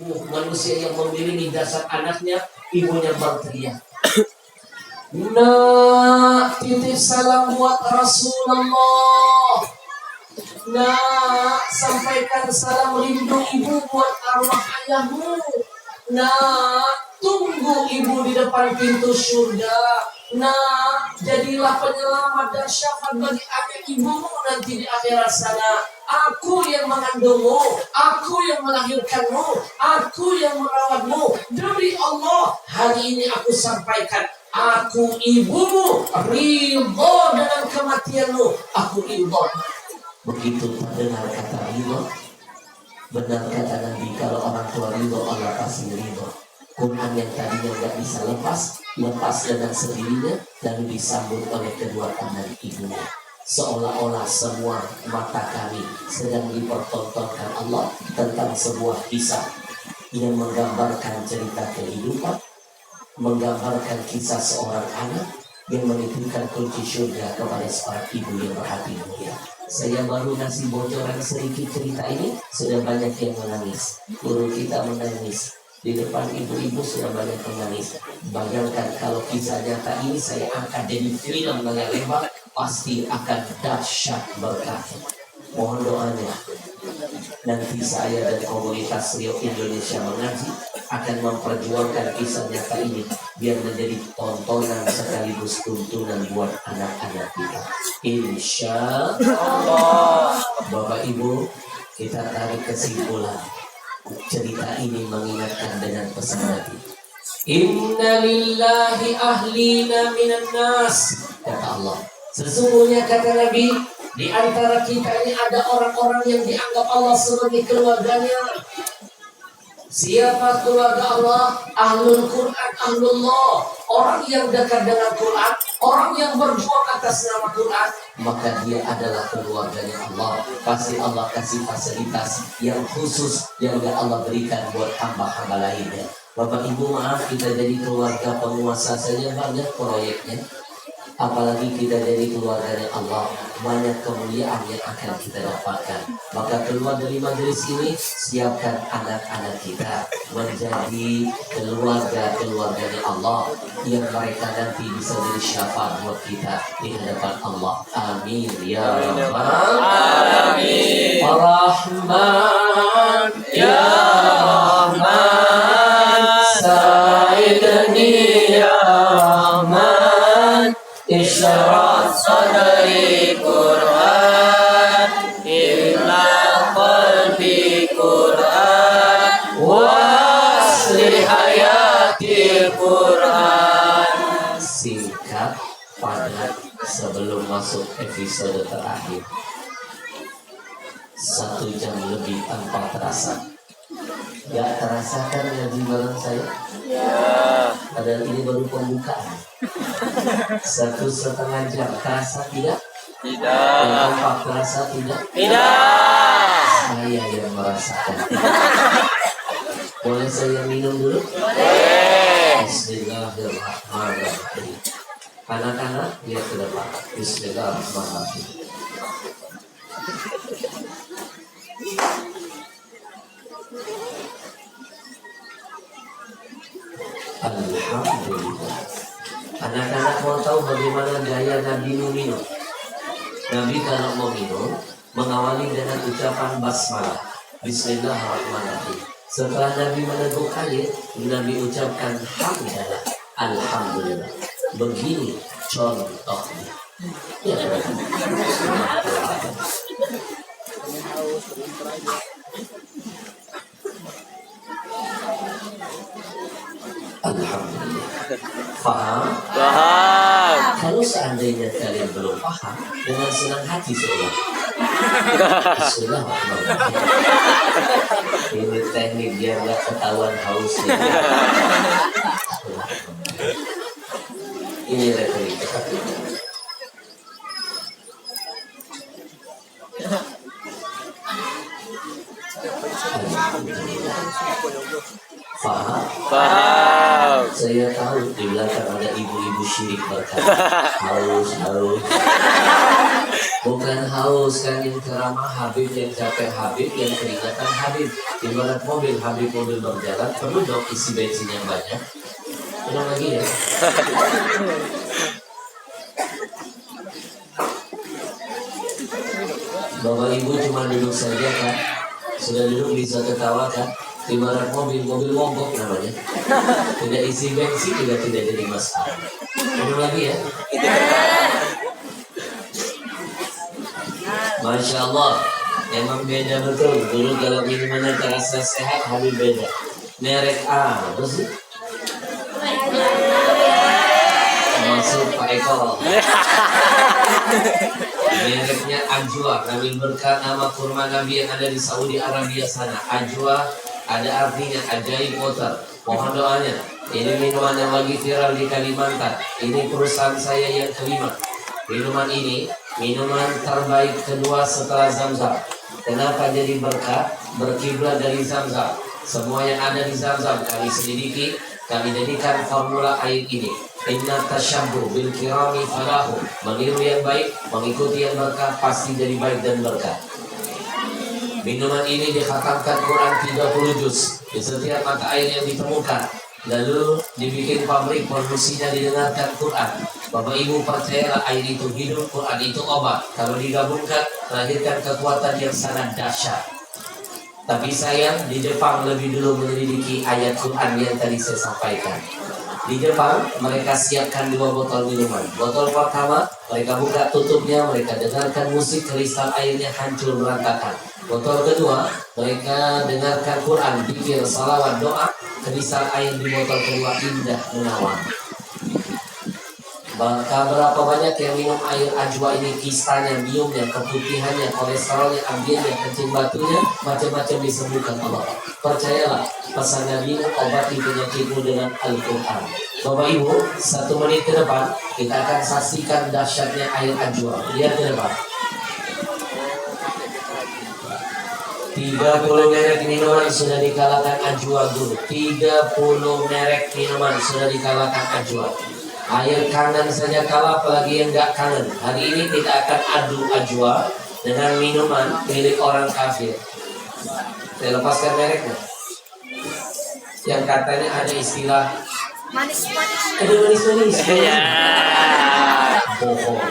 Manusia yang memiliki dasar anaknya, ibunya berteriak, "Nak, titip salam buat Rasulullah. Nak, sampaikan salam rindu ibu buat arwah ayahmu. Nak, tunggu ibu di depan pintu surga. Nak, jadilah penyelamat dan syafaat bagi anak ibumu nanti di akhirat sana. Aku yang mengandungmu, aku yang melahirkanmu, aku yang merawatmu. Demi Allah, hari ini aku sampaikan, aku ibumu, ridho dengan kematianmu, aku ridho." Begitu terdengar kata ridho, benar kata Nabi, kalau orang tua ridho, Allah pasti ridho. Quran yang tadinya nggak bisa lepas dengan sendirinya, lalu disambut oleh kedua tangan ibunya. Seolah-olah semua mata kami sedang dipertontonkan Allah tentang sebuah kisah yang menggambarkan cerita kehidupan, menggambarkan kisah seorang anak yang menitipkan kunci surga kepada seorang ibu yang berhati mulia. Saya baru ngasih bocoran sedikit cerita ini, sudah banyak yang menangis. Guru kita menangis. Di depan ibu-ibu sudah banyak menangis. Bayangkan kalau kisah nyata ini saya angkat jadi film layar lebar, pasti akan dahsyat berkah. Mohon doanya. Nanti saya dan komunitas Rio Indonesia Mengaji akan memperjuangkan kisah nyata ini biar menjadi tontonan sekaligus tuntunan buat anak-anak kita. Insya Allah. Bapak Ibu, kita tarik kesimpulan. Cerita ini mengingatkan dengan pesan Nabi. Inna lillahi ahlina minan nas. Kata Allah, sesungguhnya kata Nabi, di antara kita ini ada orang-orang yang dianggap Allah sebagai keluarganya. Siapa keluarga Allah? Ahlul Quran, ahlullah. Orang yang dekat dengan Quran, orang yang berjuang atas nama Quran, maka dia adalah keluarganya Allah. Pasti Allah kasih fasilitas yang khusus yang gak Allah berikan buat hamba-hamba lainnya. Bapak Ibu, maaf, kita jadi keluarga penguasa saja banyak proyeknya. Apalagi kita jadi keluarganya Allah, banyak kemuliaan yang akan kita dapatkan. Maka keluar dari majelis ini, siapkan anak-anak kita menjadi keluarganya Allah, yang mereka nanti bisa jadi syafaat buat kita di hadapan Allah. Amin ya rabbal alamin. Ar-Rahman ya Rahman, Sayyidni ya Rahman, Isyrah sadri Quran, imla qalbi Quran, wasli hayati Quran. Singkat, padat, sebelum masuk episode terakhir. 1 jam lebih tanpa terasa. Gak terasa kan ngaji bareng saya? Ya. Padahal ini baru pembukaan. 1,5 jam terasa tidak? Tidak. Yang tampak terasa tidak? Tidak. Saya yang merasakan. Boleh saya minum dulu? Boleh. Bismillahirrahmanirrahim. Anak-anak lihat ke depan. Bismillahirrahmanirrahim. Alhamdulillah. Anak-anak mau tahu bagaimana gaya Nabi minum? Nabi kalau mau minum, mengawali dengan ucapan basmalah, Bismillahirrahmanirrahim. Setelah Nabi meneguk air, Nabi ucapkan hamdalah, alhamdulillah. Begini contohnya. Ya, alhamdulillah. Paham? Paham. Kalau seandainya kalian belum paham, dengan senang hati saya Bismillahirrahmanirrahim. Ini teknik biar gak ketahuan hausnya. Ini retorik. Paham? Paham. Saya tahu di belakang ada ibu-ibu syirik berkata haus. Bukan haus kan yang ceramah Habib, yang capek Habib, yang keringatan Habib. Ibarat mobil, Habib mobil berjalan, perlu dong isi bensin yang banyak. Ulang lagi ya. Bapak Ibu cuma duduk saja kan, sudah duduk bisa ketawa kan. Ibarat mobil mogok namanya. Tidak isi bensin juga tidak jadi masalah. Ulang lagi ya. Masya Allah, emang beda betul. Dulu kalau minumannya terasa sehat, Habib beda. Merek A, apa sih? Masuk Pak Eko. Mereknya Ajwa. Nabi berkah nama kurma Nabi yang ada di Saudi Arabia sana. Ajwa ada artinya ajaib water. Mohon doanya. Ini minuman yang lagi viral di Kalimantan. Ini perusahaan saya yang kelima. Minuman ini minuman terbaik kedua setelah Zam-Zam. Kenapa jadi berkah? Berkiblat dari Zam-Zam. Semua yang ada di Zam-Zam kami selidiki, kami jadikan formula air ini. Inna tasyabbu bil kirami falahu. Meniru yang baik, mengikuti yang berkah, pasti jadi baik dan berkah. Minuman ini dikhatamkan Quran 30 juz di setiap mata air yang ditemukan. Lalu dibikin pabrik, produksinya didengarkan Quran. Bapak Ibu percayalah, air itu hidup, Quran itu obat. Kalau digabungkan, melahirkan kekuatan yang sangat dahsyat. Tapi sayang, di Jepang lebih dulu menyelidiki ayat Quran yang tadi saya sampaikan. Di Jepang, mereka siapkan 2 botol minuman. Botol pertama, mereka buka tutupnya, mereka dengarkan musik, kristal airnya hancur berantakan. Botol kedua, mereka dengarkan Quran, zikir, salawat, doa, kristal air di botol kedua indah menawan. Berapa banyak yang minum air Ajwa ini, kistanya, biumnya, keputihannya, kolesterolnya, ambilnya, kencing batunya, macam-macam disembuhkan Allah. Percayalah, pesan Nabi, obati penyakitmu dengan Al-Quran. Bapak Ibu, 1 menit ke depan, kita akan saksikan dahsyatnya air Ajwa. Lihat ke depan. 30 merek minuman sudah dikalahkan Ajwa dulu. 30 merek minuman sudah dikalahkan Ajwa. Air kangen saja kalah, apalagi yang gak kangen. Hari ini kita akan adu Ajwa dengan minuman milik orang kafir. Saya lepaskan mereknya. Yang katanya ada istilah manis-manis. Ada manis-manis. Bohong.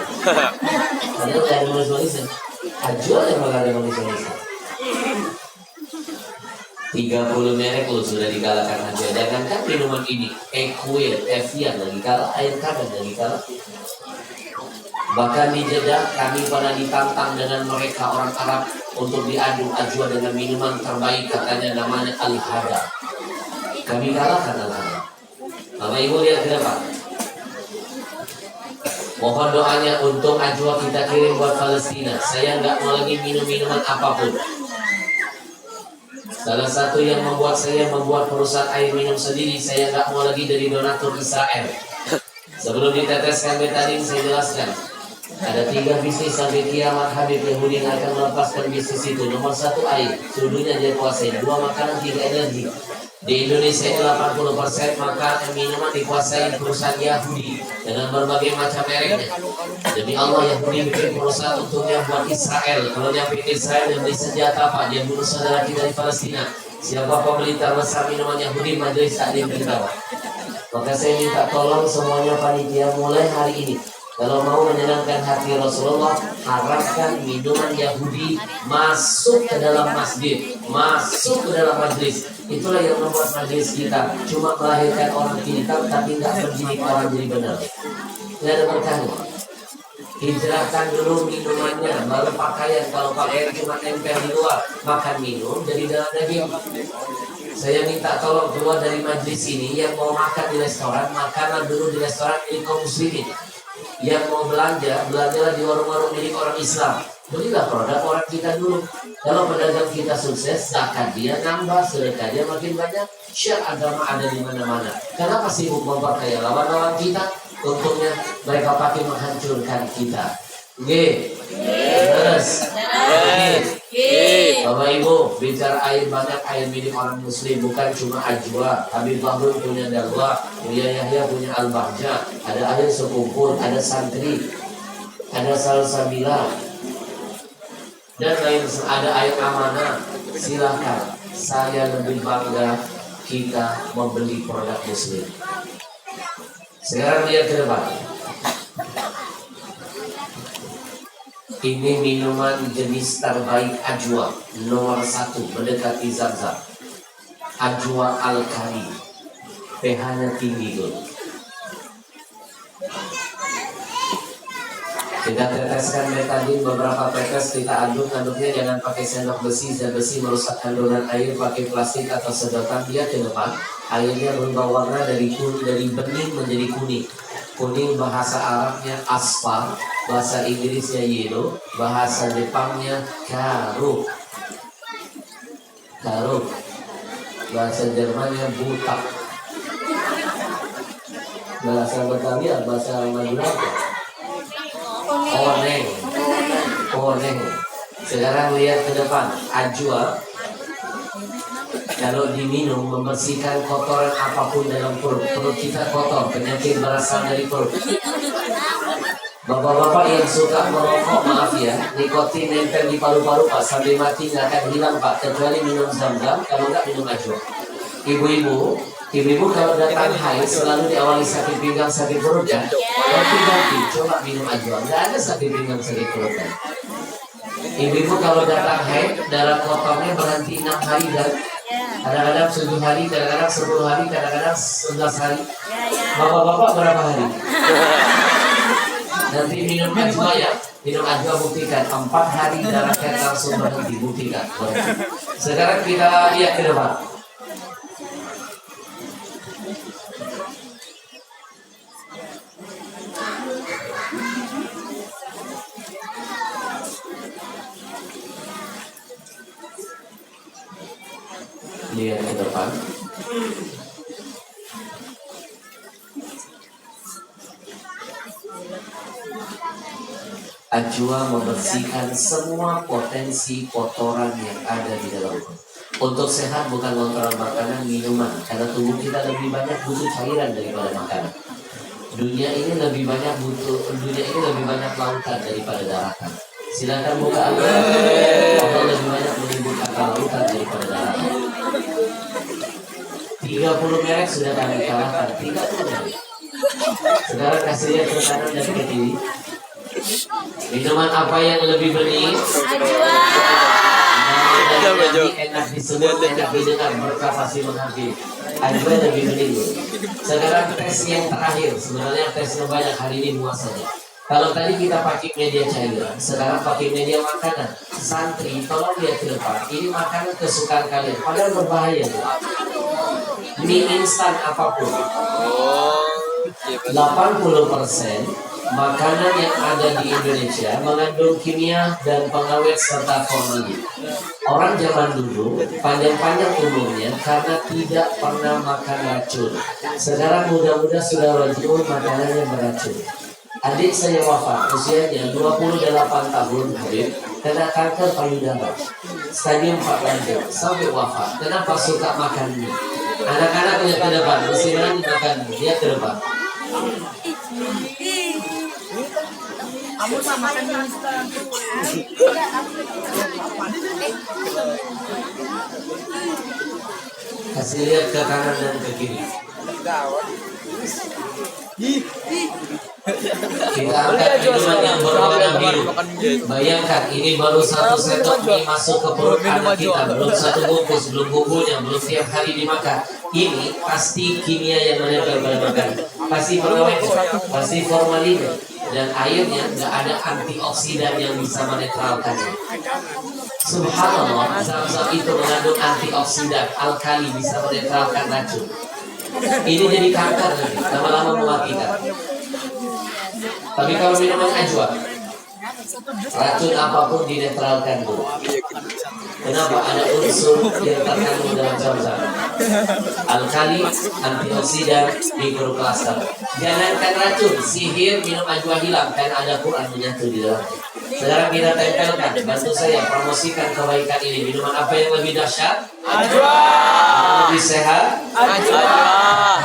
Padahal ada manis-manis. Ajwa yang bakal ada manis-manis. 30 merek lo sudah dikalahkan aja. Jangankan minuman ini, Equil, Evian lagi kalah, air kadang lagi kalah. Bahkan di Jeddah kami pernah ditantang dengan mereka orang Arab untuk diadu Ajwa dengan minuman terbaik, katanya namanya Al-Hada. Kami kalahkan Al-Hada. Bapak Ibu lihat ke depan. Mohon doanya untuk Ajwa kita kirim buat Palestina. Saya nggak mau lagi minum minuman apapun. Salah satu yang membuat saya membuat perusahaan air minum sendiri, saya nggak mau lagi dari donatur Israel. Sebelum diteteskan betadin, saya jelaskan. Ada 3 bisnis sampai kiamat Habib Yahudi yang akan melepaskan bisnis itu. Nomor 1 air, sudunya dia kuasai. 2 makanan, 3 energi. Di Indonesia 80% makanan minuman dikuasai perusahaan Yahudi dengan berbagai macam mereknya. Demi Allah, Yahudi bikin perusahaan untuknya buat Israel. Kalau nyampe Israel yang beli senjata apa? Dia bunuh saudara kita di Palestina. Siapa pembeli terbesar minuman Yahudi? Majelis Taklim Bintang. Maka saya minta tolong semuanya panitia mulai hari ini, kalau mau menyenangkan hati Rasulullah, harapkan minuman Yahudi masuk ke dalam masjid, masuk ke dalam majlis. Itulah yang membuat majlis kita cuma melahirkan orang pintar, tapi nggak mendidik orang jadi benar. Tidak ada berkahnya. Hijrahkan dulu minumannya, baru pakaian. Kalau pakaian cuma tempel di luar, makan minum dari dalam daging. Saya minta tolong keluar dari majlis ini, yang mau makan di restoran, makanan dulu di restoran milik kaum muslimin. Yang mau belanja, belanjalah di warung-warung milik orang Islam. Belilah produk orang kita dulu. Kalau pedagang kita sukses, zakat dia nambah, sedekah dia makin banyak. Share agama ada di mana-mana. Kenapa sibuk memperkaya lawan-lawan kita? Untungnya mereka pakai menghancurkan kita. Terus, Bapak Ibu, bicara air, banyak air milik orang muslim, bukan cuma Ajwa. Habib Bahrul punya Dalwa, Buya Yahya punya Al-Bahja. Ada air sekumpul, ada santri, ada salsabila, dan lain ada ayat amanah. Silakan, saya lebih bangga kita membeli produk muslim. Sekarang lihat ke depan. Ini minuman jenis terbaik Ajwa, nomor 1 mendekati Zam-Zam. Ajwa Al-Kali, pH-nya tinggi tuh. Kita teteskan betadin beberapa tetes, kita aduk-aduknya jangan pakai sendok besi, zat besi merusak kandungan air. Pakai plastik atau sedotan, dia ke depan. Airnya berubah warna dari bening menjadi kuning. Kuning bahasa Arabnya asfar, bahasa Inggrisnya yellow, bahasa Jepangnya karuk. Karuk, bahasa Jermannya butak, bahasa Betawi, bahasa Madura oneng. Oneng. Sekarang lihat ke depan. Ajwa kalau diminum membersihkan kotoran apapun dalam perut. Perut kita kotor, penyakit berasal dari perut. Bapak-bapak yang suka merokok, maaf ya, nikotin nempel di paru-paru Pak, sampai mati nggak akan hilang Pak, kecuali minum Zam-Zam, kalau nggak minum Ajwa. Ibu-ibu kalau datang haid selalu diawali sakit pinggang, sakit perut kan? Ganti-ganti, coba minum Ajwa, nggak ada sakit pinggang, sakit perut kan? Ibu-ibu kalau datang haid, darah kotornya berhenti 6 hari dan kadang-kadang 7 hari, kadang-kadang 10 hari, kadang-kadang 11 hari. Bapak-bapak berapa hari? Nanti minum Ajwa ya, minum Ajwa buktikan 4 hari darah haid langsung berhenti, buktikan. Sekarang kita lihat ke depan. Lihat ke depan. Ajwa membersihkan semua potensi kotoran yang ada di dalam perut. Untuk sehat bukan kontrol makanan, minuman, karena tubuh kita lebih banyak butuh cairan daripada makanan. Dunia ini lebih banyak lautan daripada daratan. Silakan buka Al-Quran. Allah lebih banyak menyebutkan lautan daripada daratan. 30 merek sudah kami kalahkan. 30 merek. Sekarang kasih lihat ke kanan dan ke kiri. Minuman apa yang lebih bening? Ajwa. Enak disebut, enak didengar, berkah pasti menghampiri. Ajwa lebih bening. Sekarang tes yang terakhir. Sebenarnya tesnya banyak, hari ini 2 saja. Kalau tadi kita pakai media cairan, sekarang pakai media makanan. Santri, tolong lihat ke depan. Ini makanan kesukaan kalian, padahal berbahaya tuh. Mie instan apapun. 80% makanan yang ada di Indonesia mengandung kimia dan pengawet serta formalin. Orang zaman dulu panjang-panjang umurnya karena tidak pernah makan racun. Sekarang muda-muda sudah rajin makanan yang beracun. Adik saya wafat, usianya 28 tahun, Habib, kena kanker payudara, stadium 4 lanjut, sampai wafat. Kenapa suka makan mie? Anak-anak punya ke depan, mesti berani makan mie, dia ke depan. Kasih lihat ke kanan dan ke kiri. Kita angkat minuman yang berwarna biru. Bayangkan ini baru 1 sendok mie masuk ke perut anak kita, belum 1 bungkus, belum bumbunya, belum tiap hari dimakan. Ini pasti kimia yang menempel pada makanan, pasti pengawet, pasti formalin, dan airnya nggak ada antioksidan yang bisa menetralkannya. Subhanallah, Zam-Zam itu mengandung antioksidan, alkali, bisa menetralkan racun. Ini jadi kanker nanti, lama-lama mematikan. Tapi kalau minuman Ajwa, racun apapun dinetralkan dulu. Kenapa? Ada unsur yang terkandung dalam Zam-Zam. Alkali, antioksidan, mikroplaster. Jangankan racun, sihir, minum Ajwa hilang, karena ada Quran menyatu di dalamnya. Sekarang kita tempelkan, bantu saya promosikan kebaikan ini. Minuman apa yang lebih dahsyat? Ajwa. Yang lebih sehat? Ajwa.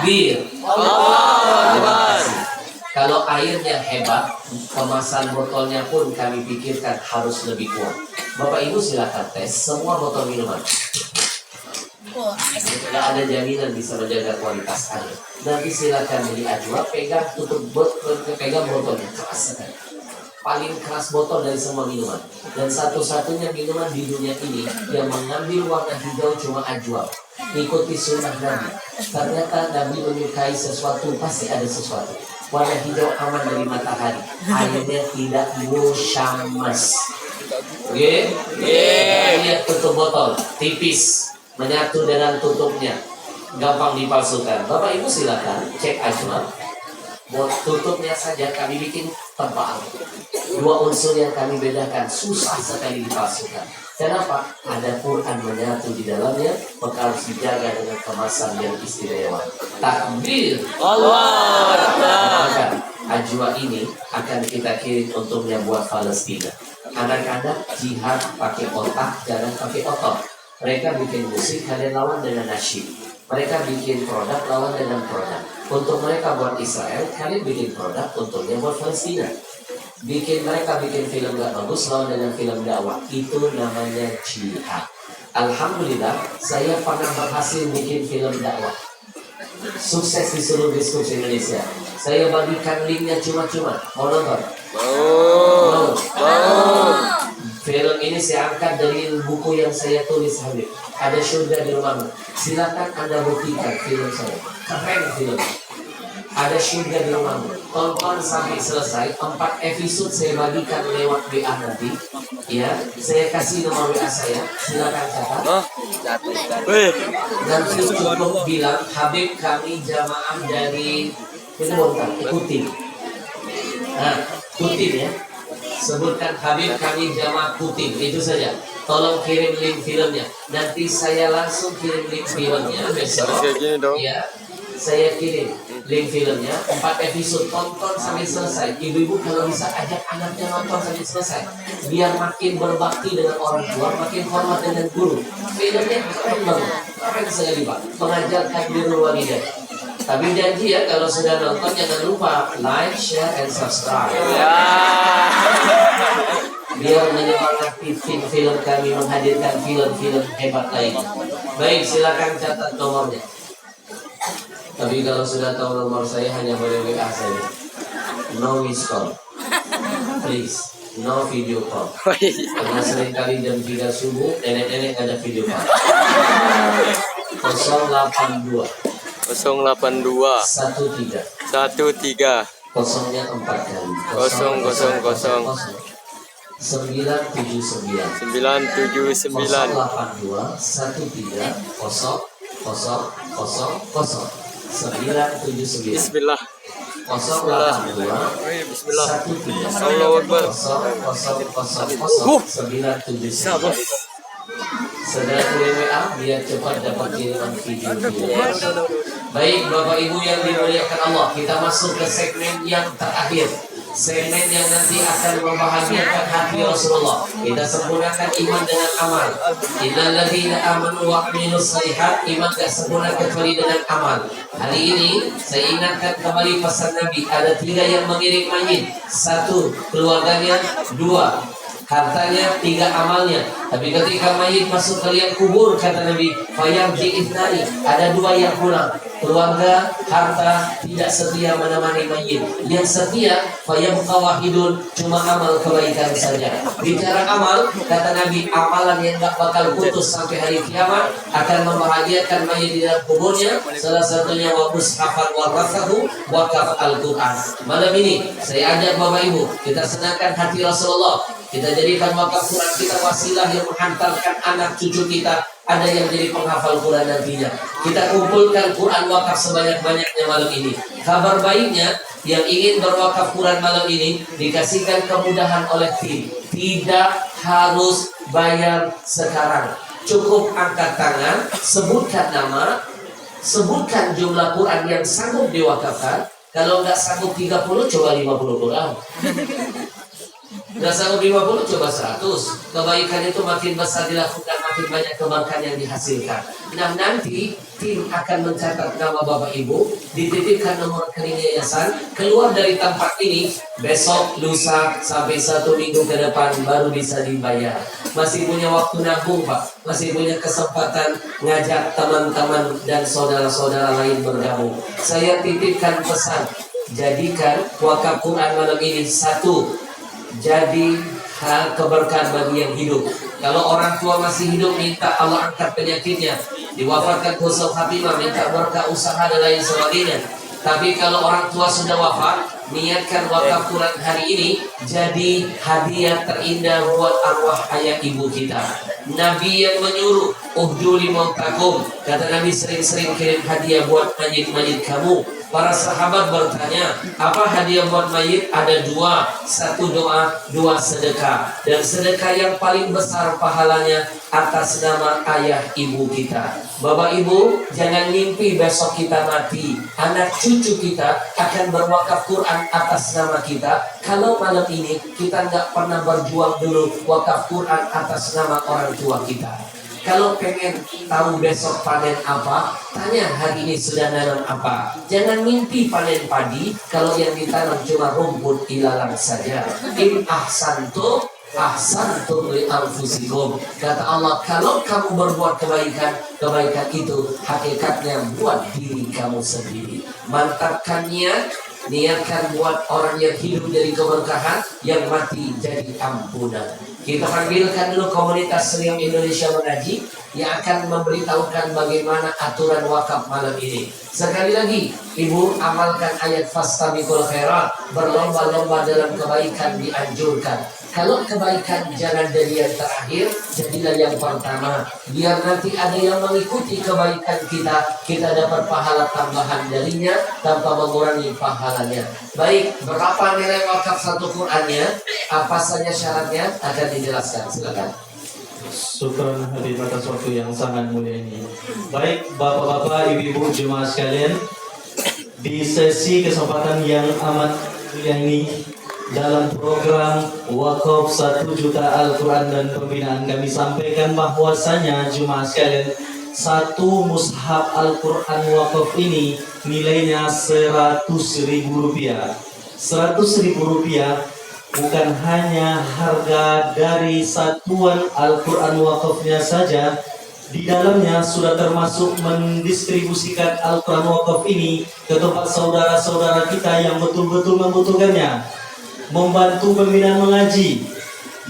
Bir. Allah. Kalau airnya hebat, kemasan botolnya pun kami pikirkan harus lebih kuat. Bapak Ibu silakan tes semua botol minuman. Tidak ada jaminan bisa menjaga kualitas air. Nanti silakan beli Ajwa, pegang tutup pegang botolnya keras sekali. Paling keras botol dari semua minuman. Dan satu-satunya minuman di dunia ini yang mengambil warna hijau cuma Ajwa. Ikuti sunnah Nabi. Ternyata Nabi menyukai sesuatu, pasti ada sesuatu. Warna hijau aman dari matahari. Airnya tidak musyamas. Oke? Lihat tutup botol, tipis, menyatu dengan tutupnya, gampang dipalsukan. Bapak Ibu silakan cek Ajwa. Tutupnya saja kami bikin tebal. Dua unsur yang kami bedakan susah sekali dipalsukan. Kenapa? Ada Quran menyatu di dalamnya, maka harus dijaga dengan kemasan yang istimewa. Takbir. Allah. Maka Ajwa ini akan kita kirim untungnya buat Palestina. Anak-anak jihad pakai otak, jangan pakai otot. Mereka bikin musik, kalian lawan dengan nasyid. Mereka bikin produk, lawan dengan produk. Untuk mereka buat Israel, kalian bikin produk, untungnya buat Palestina. Mereka bikin film gak bagus, lawan dengan film dakwah. Itu namanya jihad. Alhamdulillah, saya pernah berhasil bikin film dakwah. Sukses di seluruh diskusi Indonesia. Saya bagikan linknya cuma-cuma. Mau nonton? Mau. Film ini saya angkat dari buku yang saya tulis Habib. Ada surga di rumahmu. Silakan Anda buktikan film saya. Keren film. Ada surga di rumahmu. Tonton sampai selesai. 4 episode saya bagikan lewat WA nanti. Ya, saya kasih nomor WA saya. Silakan catat. Nanti cukup bilang Habib kami jamaah dari ikutin. Nah, ikutin ya. Sebutkan Habib kami jamaah Kutim, itu saja. Tolong kirim link filmnya. Nanti saya langsung kirim link filmnya besok. Ya, saya kirim link filmnya. 4 episode, tonton sampai selesai. Ibu-ibu kalau bisa ajak anaknya nonton sampai selesai, biar makin berbakti dengan orang tua, makin hormat dengan guru. Filmnya keren banget, keren sekali Pak. Mengajarkan birrul walidain. Tapi janji ya, kalau sudah nonton jangan lupa like, share, and subscribe. Biar menyemangati tim film kami menghadirkan film-film hebat lainnya. Baik, silakan catat nomornya. Tapi kalau sudah tahu nomor saya hanya boleh WA saja. No miss call. Please, no video call. Karena seringkali jam 3 subuh, nenek-nenek ada video call. 082 13 kosongnya 4 kali 000 979 082 13 Bismillah. 082 Allahu Akbar. 979. Segera kirim WA biar cepat dapat kiriman video. Baik Bapak Ibu yang dimuliakan Allah, kita masuk ke segmen yang terakhir. Segmen yang nanti akan membahagiakan hati Rasulullah. Kita sempurnakan iman dengan amal. Innal ladzina amanu wa amilus shalihat, iman gak sempurna kecuali dengan amal. Hari ini saya ingatkan kembali pesan Nabi. Ada 3 yang mengiring mayit. 1 keluarganya, 2 hartanya, 3 amalnya. Tapi ketika mayit masuk ke liang kubur, kata Nabi, fayarji ithnani, ada 2 yang pulang. Keluarga, harta, tidak setia menemani mayit. Yang setia, fayabqa wahidun, cuma amal kebaikan saja. Bicara amal, kata Nabi, amalan yang gak bakal putus sampai hari kiamat, akan membahagiakan mayit di dalam kuburnya. Salah satunya wa mushafan warathahu wakaf Al-Quran. Malam ini saya ajak Bapak Ibu, kita senangkan hati Rasulullah. Kita jadikan wakaf Quran kita wasilah yang menghantarkan anak cucu kita ada yang jadi penghafal Quran nantinya. Kita kumpulkan Quran wakaf sebanyak-banyaknya malam ini. Kabar baiknya, yang ingin berwakaf Quran malam ini dikasihkan kemudahan oleh tim. Tidak harus bayar sekarang. Cukup angkat tangan, sebutkan nama, sebutkan jumlah Quran yang sanggup diwakafkan. Kalau nggak sanggup 30, coba 50 Quran. Nggak sanggup 50, coba 100. Kebaikan itu makin besar dilakukan, makin semakin banyak keberkahan yang dihasilkan. Nah, nanti tim akan mencatat nama Bapak Ibu, dititipkan nomor rekening yayasan, keluar dari tempat ini besok, lusa, sampai 1 minggu ke depan baru bisa dibayar. Masih punya waktu nabung, Pak. Masih punya kesempatan ngajak teman-teman dan saudara-saudara lain bergabung. Saya titipkan pesan, jadikan wakaf Quran malam ini satu, jadi hal keberkahan bagi yang hidup. Kalau orang tua masih hidup, minta Allah angkat penyakitnya. Diwafatkan husnul khatimah, minta berkah usaha dan lain sebagainya. Tapi kalau orang tua sudah wafat, niatkan wakaf Quran hari ini jadi hadiah terindah buat arwah ayah ibu kita. Nabi yang menyuruh uhduli mautakum, kata Nabi, sering-sering kirim hadiah buat mayit-mayit kamu. Para sahabat bertanya, apa hadiah buat mayit? Ada dua, satu doa, dua sedekah. Dan sedekah yang paling besar pahalanya atas nama ayah ibu kita. Bapak ibu, jangan mimpi besok kita mati, anak cucu kita akan berwakaf Quran atas nama kita. Kalau malam ini kita nggak pernah berjuang dulu wakaf Quran atas nama orang tua kita. Kalau pengen tahu besok panen apa, tanya hari ini sudah nanam apa. Jangan mimpi panen padi kalau yang ditanam cuma rumput ilalang saja. In ahsantum ahsantum li anfusikum. Kata Allah, kalau kamu berbuat kebaikan, kebaikan itu hakikatnya buat diri kamu sendiri. Mantapkan niat, niatkan buat orang yang hidup dari keberkahan, yang mati jadi ampunan. Kita panggilkan dulu komunitas Riam Indonesia Mengaji yang akan memberitahukan bagaimana aturan wakaf malam ini. Sekali lagi, Ibu amalkan ayat fastabiqul khairat, berlomba-lomba dalam kebaikan dianjurkan. Kalau kebaikan jangan dari yang terakhir, jadilah yang pertama. Biar nanti ada yang mengikuti kebaikan kita dapat pahala tambahan darinya tanpa mengurangi pahalanya. Baik, berapa nilai wakaf satu Qur'annya? Apa saja syaratnya? Akan dijelaskan. Silakan. Syukran Habib atas waktu yang sangat mulia ini. Baik, bapak-bapak, ibu-ibu, jemaah sekalian, di sesi kesempatan yang amat mulia ini, dalam program Wakaf 1 Juta Al-Quran dan Pembinaan, kami sampaikan bahwasanya jemaah sekalian, satu mushaf Al-Quran wakaf ini nilainya Rp100.000. Rp100.000 bukan hanya harga dari satuan Al-Quran wakafnya saja. Di dalamnya sudah termasuk mendistribusikan Al-Quran wakaf ini ke tempat saudara-saudara kita yang betul-betul membutuhkannya, membantu pembinaan mengaji,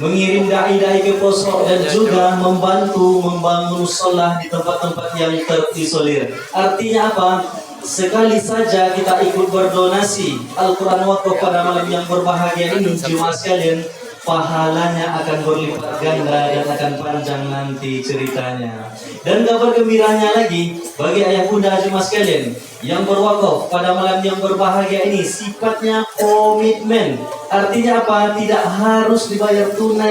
mengirim dai-dai ke posko, dan juga membantu membangun musola di tempat-tempat yang terisolir. Artinya apa? Sekali saja kita ikut berdonasi Al-Quran wakaf pada malam yang berbahagia ini, jemaah sekalian, pahalanya akan berlipat ganda dan akan panjang nanti ceritanya. Dan kabar gembiranya lagi bagi ayah bunda jemaah sekalian yang berwakaf pada malam yang berbahagia ini, sifatnya komitmen. Artinya apa? Tidak harus dibayar tunai